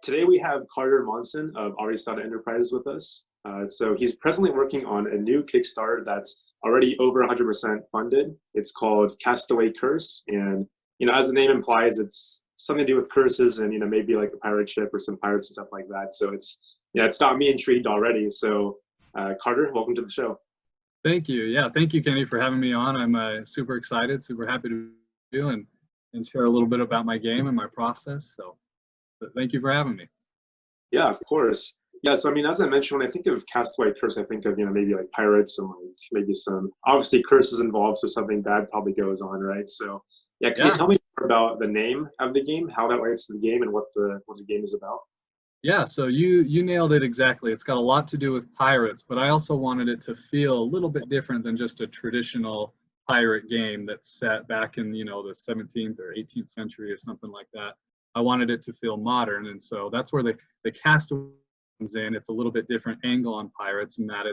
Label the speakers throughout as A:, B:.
A: Today we have Carter Monson of Aristada Enterprises with us. So he's presently working on a new Kickstarter that's already over 100% funded. It's called Castaway Curse, and as the name implies, it's something to do with curses and maybe like a pirate ship or some pirates and stuff like that. So it's got me intrigued already. So Carter, welcome to the show.
B: Thank you. Yeah, thank you, Kenny, for having me on. I'm super excited, super happy to do and share a little bit about my game and my process. So thank you for having me.
A: Yeah, of course. Yeah, so as I mentioned, when I think of Castaway Curse, I think of maybe like pirates and like maybe some obviously curses involved, so something bad probably goes on, right? So yeah, can you tell me more about the name of the game, how that relates to the game, and what the game is about?
B: Yeah, so you nailed it exactly. It's got a lot to do with pirates, but I also wanted it to feel a little bit different than just a traditional pirate game that's set back in the 17th or 18th century or something like that. I wanted it to feel modern, and so that's where the Castaway comes in. It's a little bit different angle on pirates in that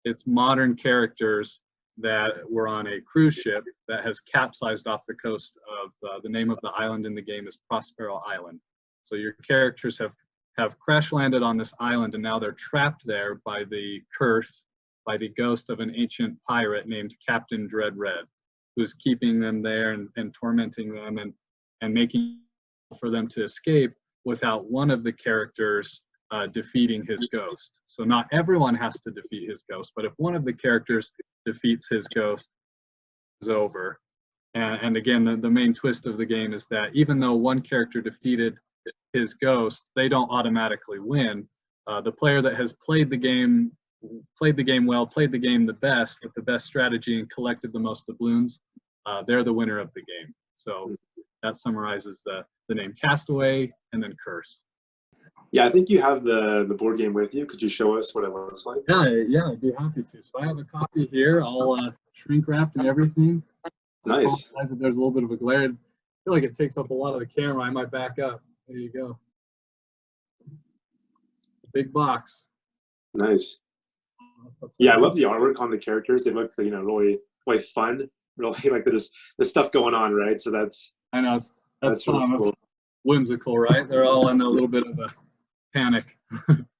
B: it's modern characters that were on a cruise ship that has capsized off the coast of the name of the island in the game is Prospero Island. So your characters have crash landed on this island, and now they're trapped there by the curse, by the ghost of an ancient pirate named Captain Dread Red, who's keeping them there and tormenting them and making for them to escape without one of the characters defeating his ghost. So not everyone has to defeat his ghost, but if one of the characters defeats his ghost, it's over. And again, the main twist of the game is that even though one character defeated his ghost, they don't automatically win. The player that has played the game well, played the game the best with the best strategy and collected the most doubloons, they're the winner of the game. So that summarizes the name Castaway and then Curse.
A: Yeah, I think you have the board game with you. Could you show us what it looks like?
B: Yeah, I'd be happy to. So I have a copy here, all shrink wrapped and everything.
A: Nice.
B: There's a little bit of a glare. I feel like it takes up a lot of the camera. I might back up. There you go. Big box. Nice.
A: Yeah, I love the artwork on the characters. They look, really fun. Really like there's stuff going on, right? So
B: I know that's
A: really cool.
B: Whimsical, right? They're all in a little bit of a panic.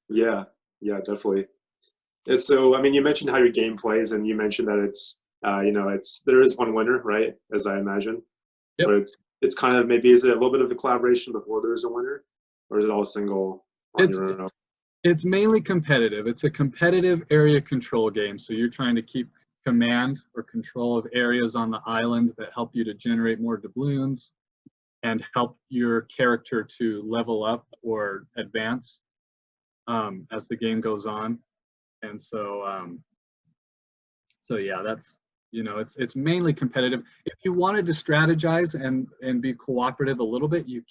A: Yeah, definitely. And so, you mentioned how your game plays, and you mentioned that it's, there is one winner, right? As I imagine.
B: Yep.
A: But it's kind of is it a little bit of a collaboration before there's a winner, or is it all single on your own?
B: It's mainly competitive. It's a competitive area control game. So you're trying to keep command or control of areas on the island that help you to generate more doubloons and help your character to level up or advance as the game goes on. And so yeah, that's it's mainly competitive. If you wanted to strategize and be cooperative a little bit, you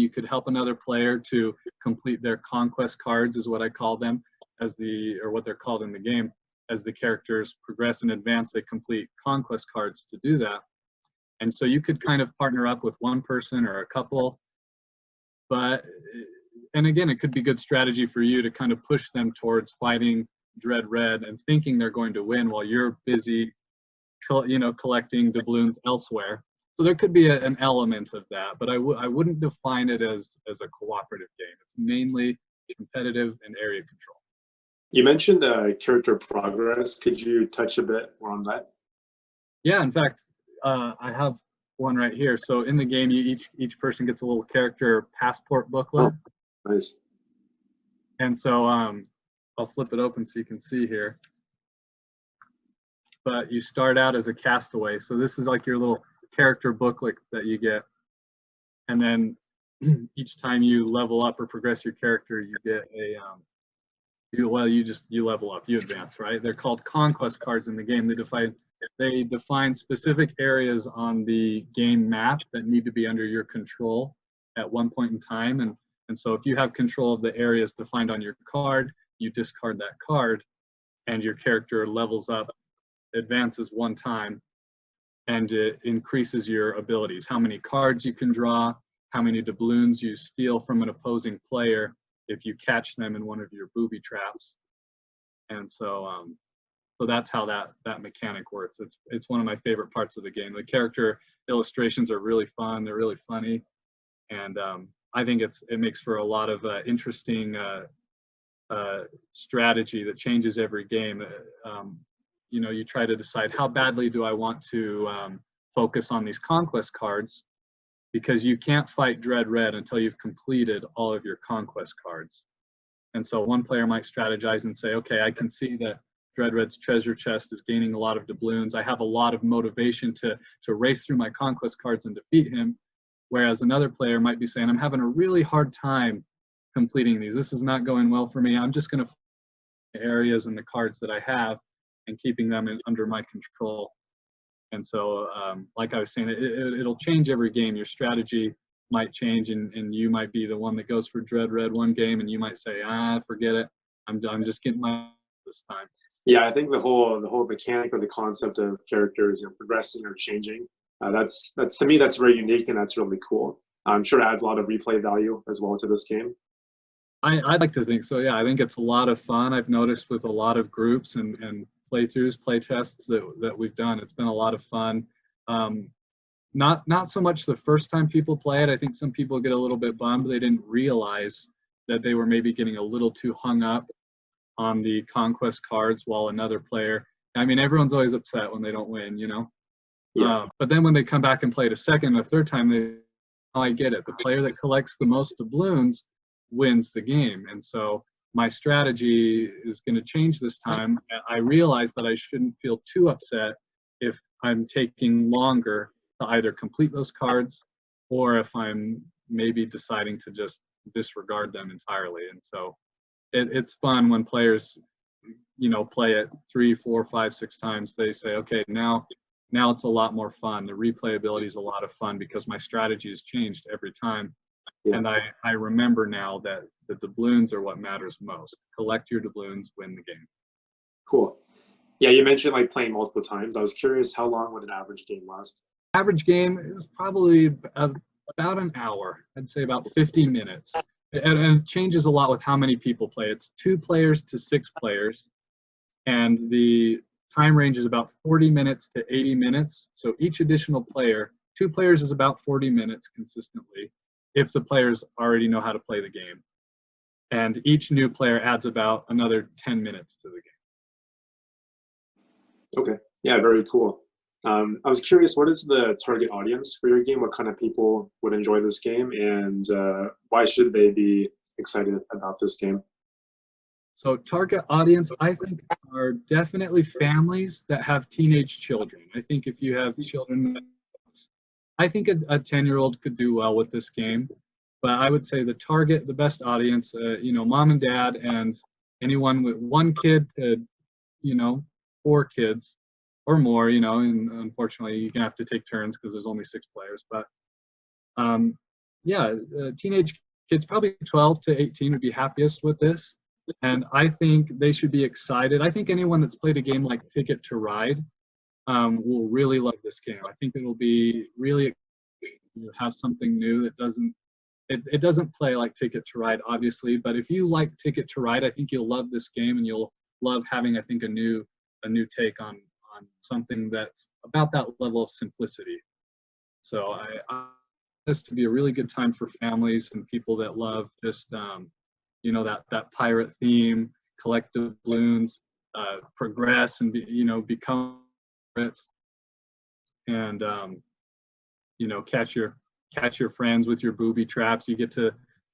B: could help another player to complete their conquest cards, is what I call them, or what they're called in the game. As the characters progress and advance, they complete conquest cards to do that. And so you could kind of partner up with one person or a couple. And again, it could be good strategy for you to kind of push them towards fighting Dread Red and thinking they're going to win while you're busy, collecting doubloons elsewhere. So there could be an element of that, but I wouldn't define it as a cooperative game. It's mainly competitive and area control.
A: You mentioned character progress. Could you touch a bit more on that?
B: Yeah, in fact, I have one right here. So in the game, each person gets a little character passport booklet.
A: Oh, nice.
B: And so I'll flip it open so you can see here. But you start out as a castaway. So this is like your little character booklet that you get. And then each time you level up or progress your character, you get you level up, you advance, right? They're called conquest cards in the game. They define specific areas on the game map that need to be under your control at one point in time. And so if you have control of the areas defined on your card, you discard that card and your character levels up, advances one time, and it increases your abilities. How many cards you can draw, how many doubloons you steal from an opposing player if you catch them in one of your booby traps. And so that's how that mechanic works. It's one of my favorite parts of the game. The character illustrations are really fun. They're really funny, and I think it makes for a lot of interesting strategy that changes every game. You try to decide how badly do I want to focus on these conquest cards, because you can't fight Dread Red until you've completed all of your conquest cards. And so one player might strategize and say, okay, I can see that Dread Red's treasure chest is gaining a lot of doubloons. I have a lot of motivation to race through my conquest cards and defeat him. Whereas another player might be saying, I'm having a really hard time completing these. This is not going well for me. I'm just going to areas in the cards that I have and keeping them under my control. And so, like I was saying, it'll change every game. Your strategy might change, and you might be the one that goes for Dread Red one game, and you might say, forget it. I'm just getting my this time.
A: Yeah, I think the whole mechanic or the concept of characters, progressing or changing, that's to me that's very unique, and that's really cool. I'm sure it adds a lot of replay value as well to this game.
B: I'd like to think so. Yeah, I think it's a lot of fun. I've noticed with a lot of groups and playthroughs, playtests that we've done, it's been a lot of fun. Not so much the first time people play it. I think some people get a little bit bummed. They didn't realize that they were maybe getting a little too hung up on the conquest cards, while another player, I mean, everyone's always upset when they don't win,
A: Yeah.
B: But then when they come back and play it a second or third time, I get it. The player that collects the most doubloons wins the game. And so my strategy is going to change this time. I realize that I shouldn't feel too upset if I'm taking longer to either complete those cards, or if I'm maybe deciding to just disregard them entirely. And so it's fun when players, play it 3, 4, 5, 6 times. They say, okay, now it's a lot more fun. The replayability is a lot of fun because my strategy has changed every time. Yeah. And I remember now that the doubloons are what matters most. Collect your doubloons, win the game.
A: Cool. Yeah, you mentioned like playing multiple times. I was curious, how long would an average game last?
B: Average game is probably about an hour. I'd say about 50 minutes. And it changes a lot with how many people play. It's 2 players to 6 players. And the time range is about 40 minutes to 80 minutes. So each additional player, 2 players is about 40 minutes consistently, if the players already know how to play the game. And each new player adds about another 10 minutes to the game.
A: Okay. Yeah, very cool. I was curious, what is the target audience for your game? What kind of people would enjoy this game, and why should they be excited about this game?
B: So target audience, I think, are definitely families that have teenage children. I think if you have children, I think a 10-year-old could do well with this game. But I would say the best audience, mom and dad, and anyone with 1 kid to, 4 kids or more, and unfortunately you're gonna have to take turns because there's only 6 players. But teenage kids, probably 12 to 18, would be happiest with this. And I think they should be excited. I think anyone that's played a game like Ticket to Ride will really love this game. I think it'll be really have something new that it doesn't play like Ticket to Ride, obviously, but if you like Ticket to Ride, I think you'll love this game, and you'll love having, I think, a new take on something that's about that level of simplicity. So I this to be a really good time for families and people that love just that pirate theme, collect doubloons, progress, and become pirates, and catch your friends with your booby traps. You get to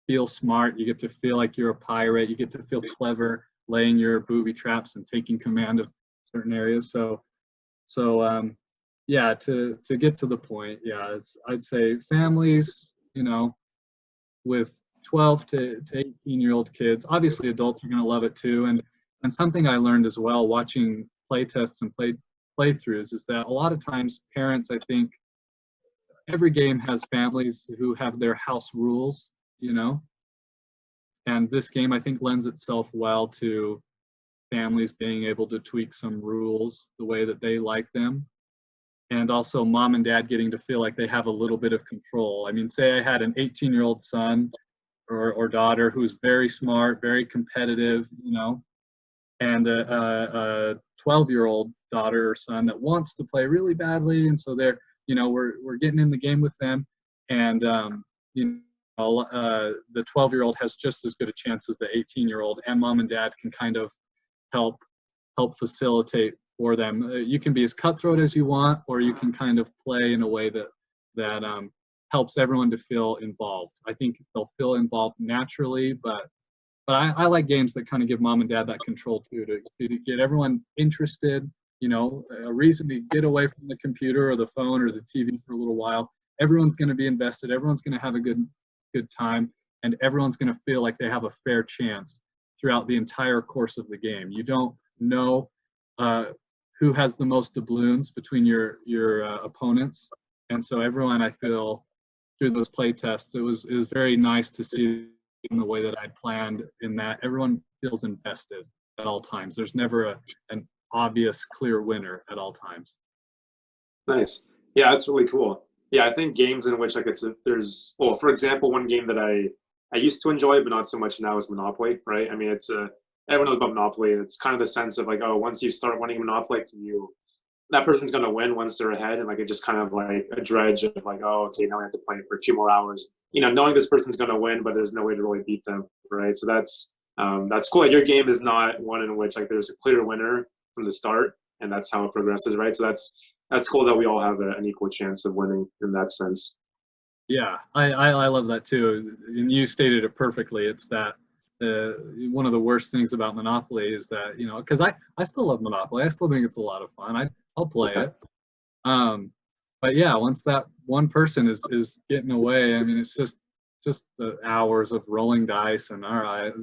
B: feel smart. You get to feel like you're a pirate. You get to feel clever laying your booby traps and taking command of certain areas. So to get to the point, I'd say families, with 12 to 18-year-old kids. Obviously, adults are going to love it too. And something I learned as well watching playtests and playthroughs is that a lot of times parents, I think, every game has families who have their house rules, and this game, I think, lends itself well to families being able to tweak some rules the way that they like them, and also mom and dad getting to feel like they have a little bit of control. I mean, say I had an 18-year-old son or daughter who's very smart, very competitive, and a 12-year-old daughter or son that wants to play really badly, and so they're, we're getting in the game with them, and the 12-year-old has just as good a chance as the 18-year-old, and mom and dad can kind of help facilitate for them. You can be as cutthroat as you want, or you can kind of play in a way that helps everyone to feel involved. I think they'll feel involved naturally, but I like games that kind of give mom and dad that control too, to get everyone interested, a reason to get away from the computer or the phone or the TV for a little while. Everyone's going to be invested. Everyone's going to have a good time, and everyone's going to feel like they have a fair chance throughout the entire course of the game. You don't know who has the most doubloons between your opponents, and so everyone, I feel, through those play tests, it was very nice to see in the way that I'd planned, in that everyone feels invested at all times. There's never an obvious clear winner at all times.
A: Nice. Yeah, that's really cool. Yeah, I think games in which like for example, one game that I used to enjoy but not so much now is Monopoly, right? I mean, everyone knows about Monopoly. It's kind of the sense of like, oh, once you start winning Monopoly, that person's going to win once they're ahead, and like it just kind of like a dredge of like, oh, okay, now we have to play for 2 more hours, knowing this person's going to win, but there's no way to really beat them, right? So that's cool. Like, your game is not one in which like there's a clear winner from the start, and that's how it progresses, right? So that's cool that we all have an equal chance of winning in that sense.
B: Yeah, I love that too, and you stated it perfectly. It's that one of the worst things about Monopoly is that, because I still love Monopoly. I still think it's a lot of fun. I'll play it. But yeah, once that one person is getting away, I mean, it's just the hours of rolling dice, and all right,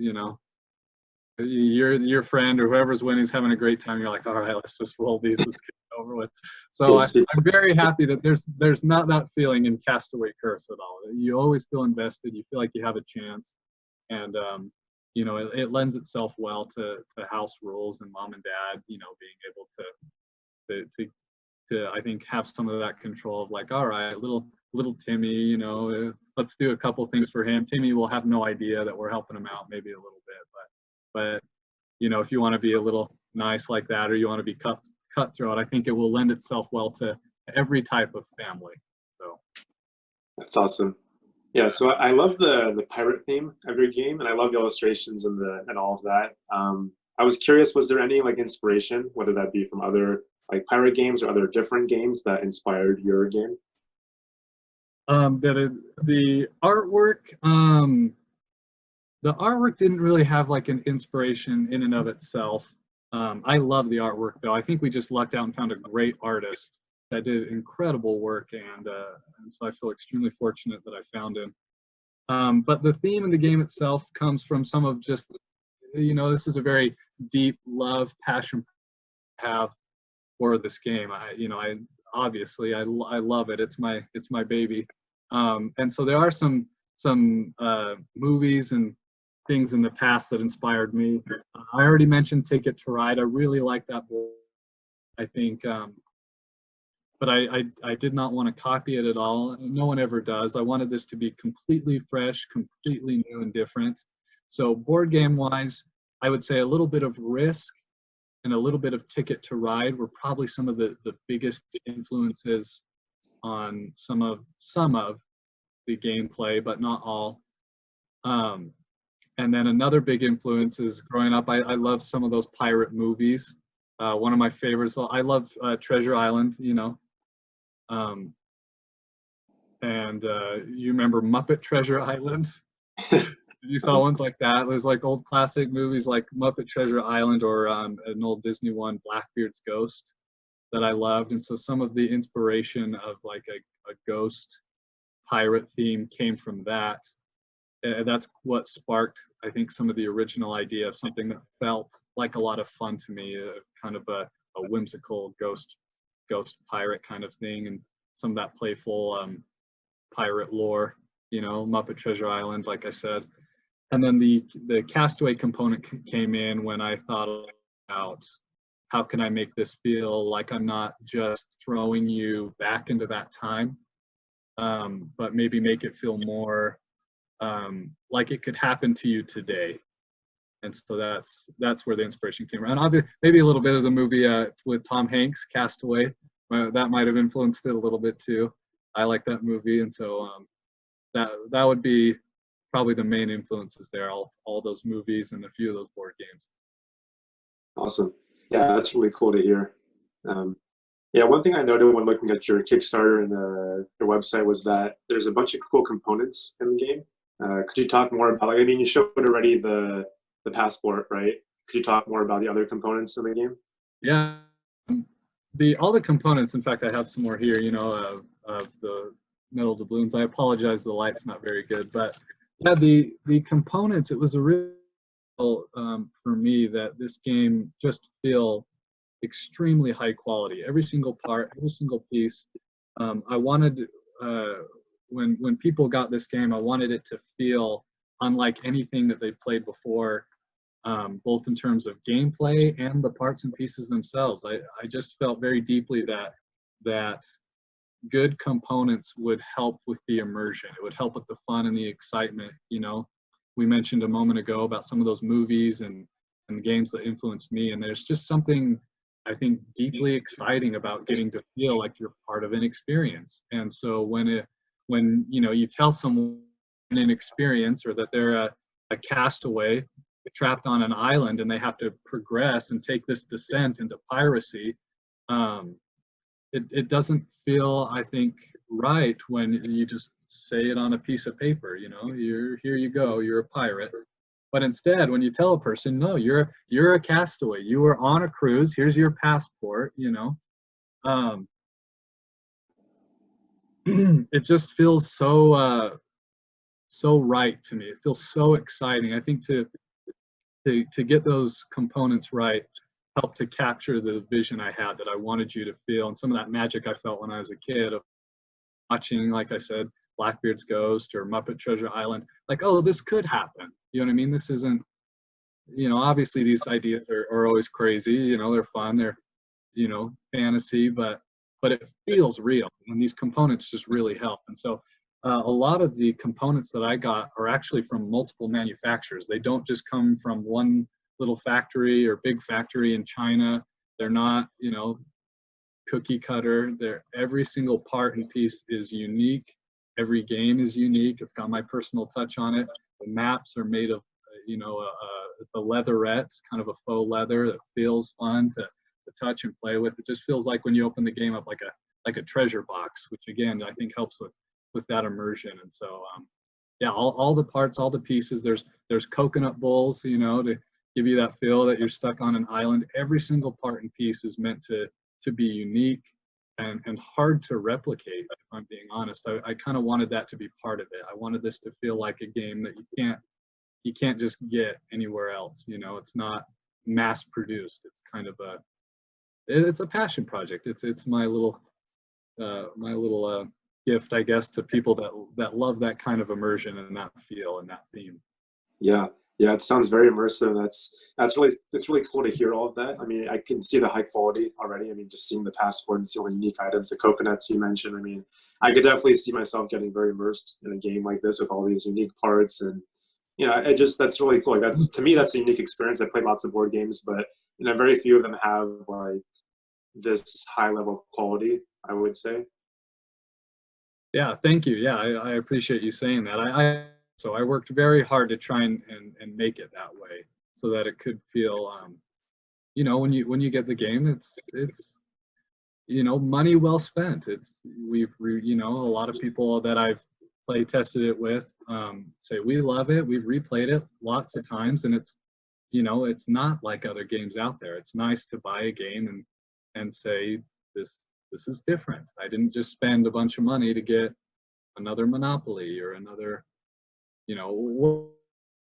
B: your friend or whoever's winning is having a great time. You're like, all right, let's just roll these. Let's get it over with. So I'm very happy that there's not that feeling in Castaway Curse at all. You always feel invested. You feel like you have a chance, and it lends itself well to house rules and mom and dad, being able to I think have some of that control of like, all right, little Timmy, let's do a couple things for him. Timmy will have no idea that we're helping him out, maybe a little bit, but if you want to be a little nice like that, or you want to be cutthroat, I think it will lend itself well to every type of family. So
A: that's awesome. Yeah, so I love the pirate theme of your game, and I love the illustrations and all of that. I was curious, was there any like inspiration, whether that be from other like pirate games or other different games, that inspired your game?
B: The artwork, didn't really have like an inspiration in and of itself. I love the artwork though. I think we just lucked out and found a great artist that did incredible work, and so I feel extremely fortunate that I found him. But the theme in the game itself comes from some of just, this is a very deep love, passion I have for this game. I obviously I love it. It's my baby. And so there are some movies and things in the past that inspired me. I already mentioned Ticket to Ride. I really like that book. I think, but I did not want to copy it at all. No one ever does. I wanted this to be completely fresh, completely new and different. So board game wise, I would say a little bit of Risk and a little bit of Ticket to Ride were probably some of the biggest influences on some of the gameplay, but not all. And then another big influence is growing up, I love some of those pirate movies. One of my favorites, I love Treasure Island, and you remember Muppet Treasure Island? You saw ones like that. There's like old classic movies like Muppet Treasure Island, or an old Disney one, Blackbeard's Ghost, that I loved. And so some of the inspiration of like a ghost pirate theme came from that. And that's what sparked, I think, some of the original idea of something that felt like a lot of fun to me, kind of a whimsical ghost pirate kind of thing, and some of that playful pirate lore, Muppet Treasure Island, like I said. And then the Castaway component came in when I thought about how can I make this feel like I'm not just throwing you back into that time, but maybe make it feel more like it could happen to you today. And so that's where the inspiration came around. Maybe a little bit of the movie with Tom Hanks, Castaway, that might have influenced it a little bit too. I like that movie, and so that would be probably the main influences there. All those movies and a few of those board games.
A: Awesome. Yeah, that's really cool to hear. Yeah, one thing I noted when looking at your Kickstarter and your website was that there's a bunch of cool components in the game. Could you talk more about? I mean, you showed already the passport, right? Could you talk more about the other components in the game?
B: Yeah, all the components. In fact, I have some more here. You know, of the metal doubloons. I apologize, the light's not very good, but yeah, the components. It was a real for me that this game just feel extremely high quality. Every single part, every single piece. I wanted when people got this game, I wanted it to feel unlike anything that they played before, both in terms of gameplay and the parts and pieces themselves. I just felt very deeply that good components would help with the immersion. It would help with the fun and the excitement. You know, we mentioned a moment ago about some of those movies and games that influenced me, and there's just something I think deeply exciting about getting to feel like you're part of an experience. And so when you know you tell someone an experience or that they're a castaway trapped on an island and they have to progress and take this descent into piracy, it doesn't feel, I think, right when you just say it on a piece of paper. You know, here you go, you're a pirate. But instead, when you tell a person, no, you're a castaway, you were on a cruise, here's your passport, you know, it just feels so right to me. It feels so exciting. I think to get those components right helped to capture the vision I had that I wanted you to feel, and some of that magic I felt when I was a kid of watching, like I said, Blackbeard's Ghost or Muppet Treasure Island. Like, oh, this could happen. You know what I mean? This isn't, you know, obviously these ideas are always crazy. You know, they're fun, they're, you know, fantasy, but it feels real, and these components just really help. And so a lot of the components that I got are actually from multiple manufacturers. They don't just come from one little factory or big factory in China. They're not, you know, cookie cutter. Every single part and piece is unique. Every game is unique. It's got my personal touch on it. The maps are made of, you know, the leatherette, kind of a faux leather that feels fun to touch and play with. It just feels like when you open the game up like a treasure box, which again I think helps with that immersion. And so yeah, all the parts, all the pieces. There's coconut bowls, you know, to give you that feel that you're stuck on an island. Every single part and piece is meant to be unique and hard to replicate, if I'm being honest. I kind of wanted that to be part of it. I wanted this to feel like a game that you can't just get anywhere else. You know, it's not mass produced. It's kind of it's a passion project. It's my little gift, I guess, to people that love that kind of immersion and that feel and that theme.
A: Yeah, it sounds very immersive. It's really cool to hear all of that. I mean, I can see the high quality already. I mean, just seeing the passport and seeing the unique items, the coconuts you mentioned. I mean, I could definitely see myself getting very immersed in a game like this with all these unique parts. And you know, that's really cool. Like, to me, that's a unique experience. I played lots of board games, but you know, very few of them have like this high level of quality, I would say.
B: Yeah, thank you. Yeah, I appreciate you saying that. So I worked very hard to try and make it that way so that it could feel, you know, when you get the game, it's you know, money well spent. You know, a lot of people that I've play tested it with say we love it. We've replayed it lots of times, and it's, you know, it's not like other games out there. It's nice to buy a game and say this is different. I didn't just spend a bunch of money to get another Monopoly or another, you know.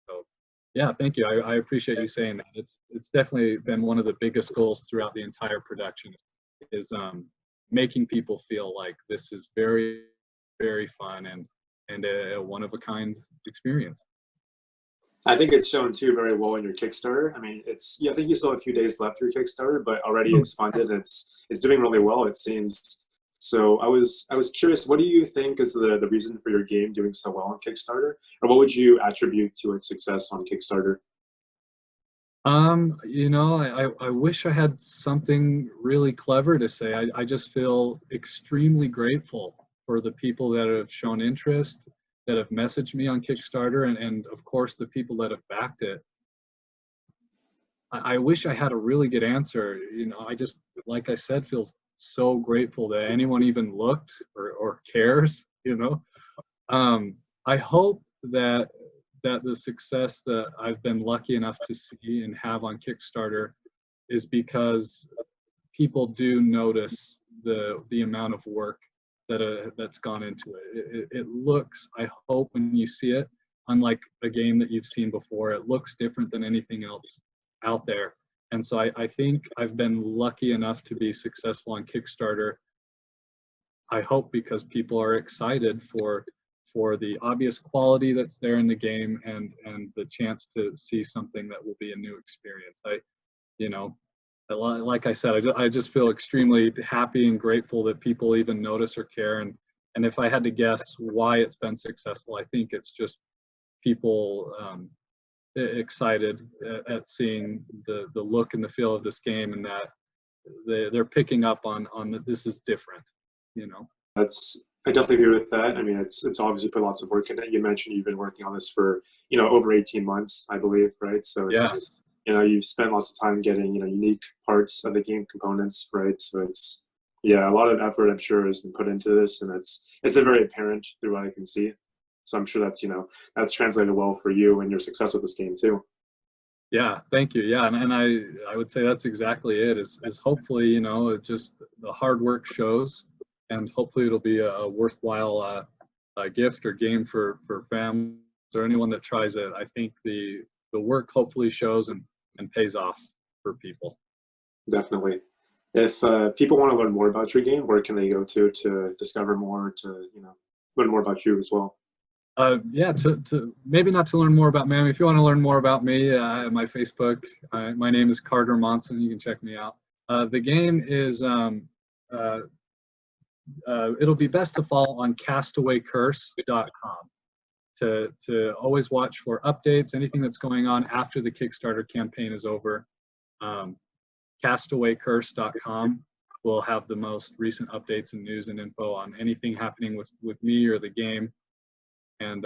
B: So yeah, thank you. I appreciate you saying that. It's definitely been one of the biggest goals throughout the entire production is making people feel like this is very, very fun and a one of a kind experience.
A: I think it's shown too very well in your Kickstarter. I mean, I think you still have a few days left for your Kickstarter, but already it's funded. It's doing really well, it seems. So I was curious, what do you think is the reason for your game doing so well on Kickstarter, or what would you attribute to its success on Kickstarter?
B: You know, I wish I had something really clever to say. I just feel extremely grateful for the people that have shown interest, that have messaged me on Kickstarter, and of course the people that have backed it. I wish I had a really good answer. You know, I just, like I said, feel so grateful that anyone even looked or cares, you know. I hope that the success that I've been lucky enough to see and have on Kickstarter is because people do notice the amount of work that's gone into it. It looks, I hope when you see it, unlike a game that you've seen before, it looks different than anything else out there. And so I think I've been lucky enough to be successful on Kickstarter. I hope because people are excited for the obvious quality that's there in the game, and the chance to see something that will be a new experience. You know, like I said, I just feel extremely happy and grateful that people even notice or care. And if I had to guess why it's been successful, I think it's just people excited at seeing the look and the feel of this game, and that they're picking up on that this is different, you know.
A: I definitely agree with that. I mean, it's obviously put lots of work in it. You mentioned you've been working on this for, over 18 months, I believe, right? So
B: Yeah.
A: You've spent lots of time getting, unique parts of the game components, right? So it's, yeah, a lot of effort, I'm sure, has been put into this, and it's been very apparent through what I can see. So I'm sure that's, that's translated well for you and your success with this game too.
B: Yeah, thank you. Yeah, and I would say that's exactly it. Is hopefully, it just the hard work shows, and hopefully it'll be a worthwhile gift or game for families or anyone that tries it. I think the work hopefully shows and pays off for people.
A: Definitely. If people want to learn more about your game, where can they go to discover more, to learn more about you as well?
B: Yeah, to maybe not to learn more about me. I mean, if you want to learn more about me, my Facebook, my name is Carter Monson. You can check me out. The game is it'll be best to follow on CastawayCurse.com to always watch for updates, anything that's going on after the Kickstarter campaign is over. CastawayCurse.com will have the most recent updates and news and info on anything happening with me or the game. And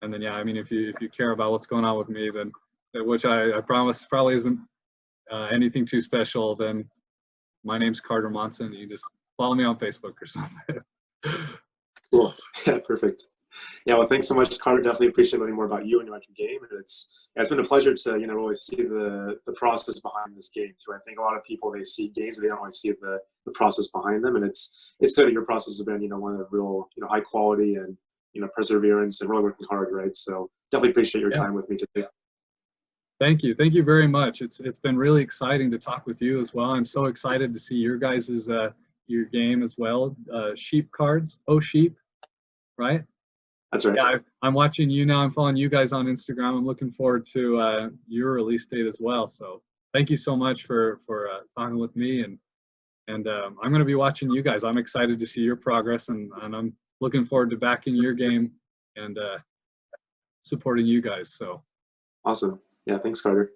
B: then yeah, I mean, if you care about what's going on with me, then, which I promise probably isn't anything too special, then my name's Carter Monson. You just follow me on Facebook or something.
A: Cool. Yeah, perfect. Yeah, well, thanks so much, Carter. Definitely appreciate learning more about you and about your game. And it's been a pleasure to really see the process behind this game too. I think a lot of people, they see games, they don't really see the process behind them, and it's good that your process has been one of the real high quality and perseverance and really working hard, right? So definitely appreciate your time with me today.
B: Thank you very much. It's been really exciting to talk with you as well. I'm so excited to see your guys's your game as well. Sheep cards, Sheep, right?
A: That's right.
B: Yeah, I'm watching you now. I'm following you guys on Instagram. I'm looking forward to your release date as well. So thank you so much for talking with me, and I'm going to be watching you guys. I'm excited to see your progress, and I'm looking forward to backing your game and supporting you guys. So
A: awesome. Yeah, thanks, Carter.